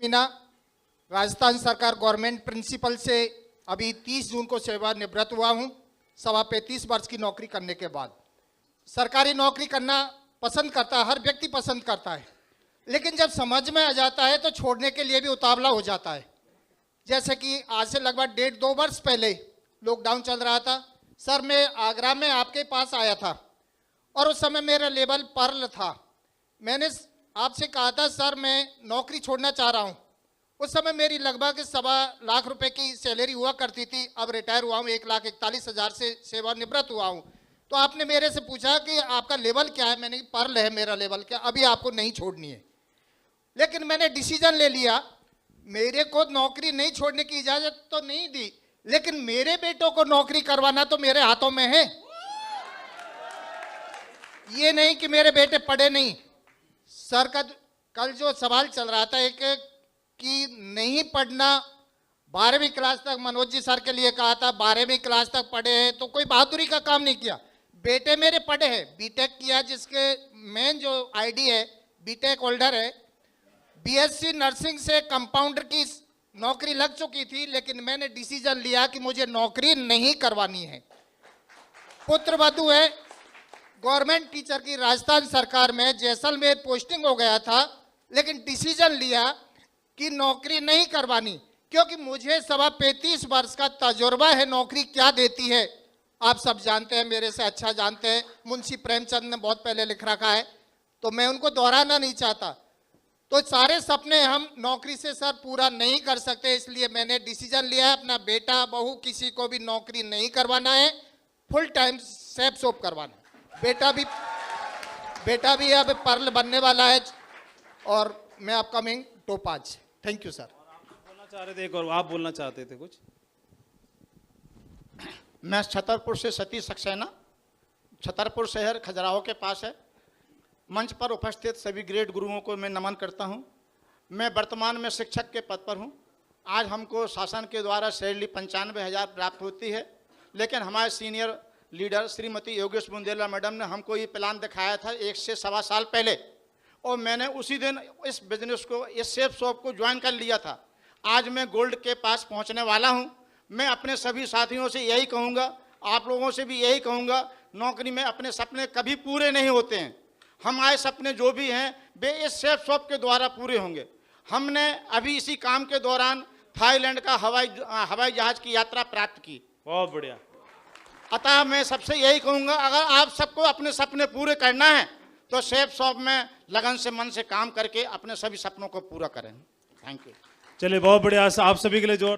मीना राजस्थान सरकार government principal से अभी 30 जून को सेवानिवृत्त हुआ हूँ। 35 वर्ष की नौकरी करने के बाद सरकारी नौकरी करना पसंद करता है, हर व्यक्ति पसंद करता है, लेकिन जब समझ में आ जाता है तो छोड़ने के लिए भी उतावला हो जाता है। जैसे कि आज से लगभग 1.5-2 वर्ष पहले लॉकडाउन चल रहा था सर, मैं आगरा में आपके पास आया था और उस समय मेरा लेवल पर्ल था। मैंने आपसे कहा था सर मैं नौकरी छोड़ना चाह रहा हूँ। उस समय मेरी लगभग 1.25 लाख रुपए की सैलरी हुआ करती थी। अब रिटायर हुआ हूँ, 1,41,000 से सेवानिवृत्त हुआ हूँ। तो आपने मेरे से पूछा कि आपका लेवल क्या है, मैंने कहा पर्ल है मेरा लेवल, क्या अभी आपको नहीं छोड़नी है। लेकिन मैंने डिसीजन ले लिया, मेरे को नौकरी नहीं छोड़ने की इजाजत तो नहीं दी, लेकिन मेरे बेटों को नौकरी करवाना तो मेरे हाथों में है। ये नहीं कि मेरे बेटे पढ़े नहीं। सर का कल जो सवाल चल रहा था एक कि नहीं पढ़ना, 12वीं क्लास तक मनोज जी सर के लिए कहा था, 12वीं क्लास तक पढ़े हैं तो कोई बहादुरी का काम नहीं किया। बेटे मेरे पढ़े हैं, बीटेक किया, जिसके मेन जो आईडी है बीटेक होल्डर है। बीएससी नर्सिंग से कंपाउंडर की नौकरी लग चुकी थी, लेकिन मैंने डिसीजन लिया कि मुझे नौकरी नहीं करवानी है। पुत्र वधू है, गवर्नमेंट टीचर की राजस्थान सरकार में जैसलमेर पोस्टिंग हो गया था, लेकिन डिसीजन लिया कि नौकरी नहीं करवानी, क्योंकि मुझे 35 वर्ष का तजुर्बा है। नौकरी क्या देती है आप सब जानते हैं, मेरे से अच्छा जानते हैं। मुंशी प्रेमचंद ने बहुत पहले लिख रखा है, तो मैं उनको दोहराना नहीं चाहता। तो सारे सपने हम नौकरी से सर पूरा नहीं कर सकते, इसलिए मैंने डिसीजन लिया है अपना बेटा बहू किसी को भी नौकरी नहीं करवाना है, फुल टाइम सेप सोप करवाना है। बेटा भी अब पर्ल बनने वाला है और मैं upcoming topaz. Thank you sir. बोलना चाह रहे थे एक और, आप बोलना चाहते थे कुछ? मैं छतरपुर से सतीश सक्सेना, छतरपुर शहर खजुराहो के पास है। मंच पर उपस्थित सभी ग्रेड गुरुओं को मैं नमन करता हूं। मैं वर्तमान में शिक्षक के पद पर हूं। आज हमको शासन के द्वारा सैलरी 95,000 प्राप्त होती है, लेकिन हमारे senior leader Shrimati Yogesh Bundela madam ने हमको ये प्लान दिखाया था 1 से 1.25 साल पहले, और मैंने उसी दिन इस बिजनेस को, इस सेफ शॉप को ज्वाइन कर लिया था। आज मैं गोल्ड के पास पहुंचने वाला हूं। मैं अपने सभी साथियों से यही कहूंगा, आप लोगों से भी यही कहूंगा, नौकरी में अपने सपने कभी पूरे नहीं होते हैं। हमारे सपने जो भी हैं वे इस सेफ शॉप के द्वारा पूरे होंगे। हमने अभी इसी काम के दौरान थाईलैंड का हवाई जहाज की यात्रा प्राप्त की। बहुत बढ़िया। अतः मैं सबसे यही कहूंगा, अगर आप सबको अपने सपने पूरे करना है तो सेफ शॉप में लगन से, मन से काम करके अपने सभी सपनों को पूरा करें। Thank you. चलिए, बहुत बढ़िया। आप सभी के लिए जोर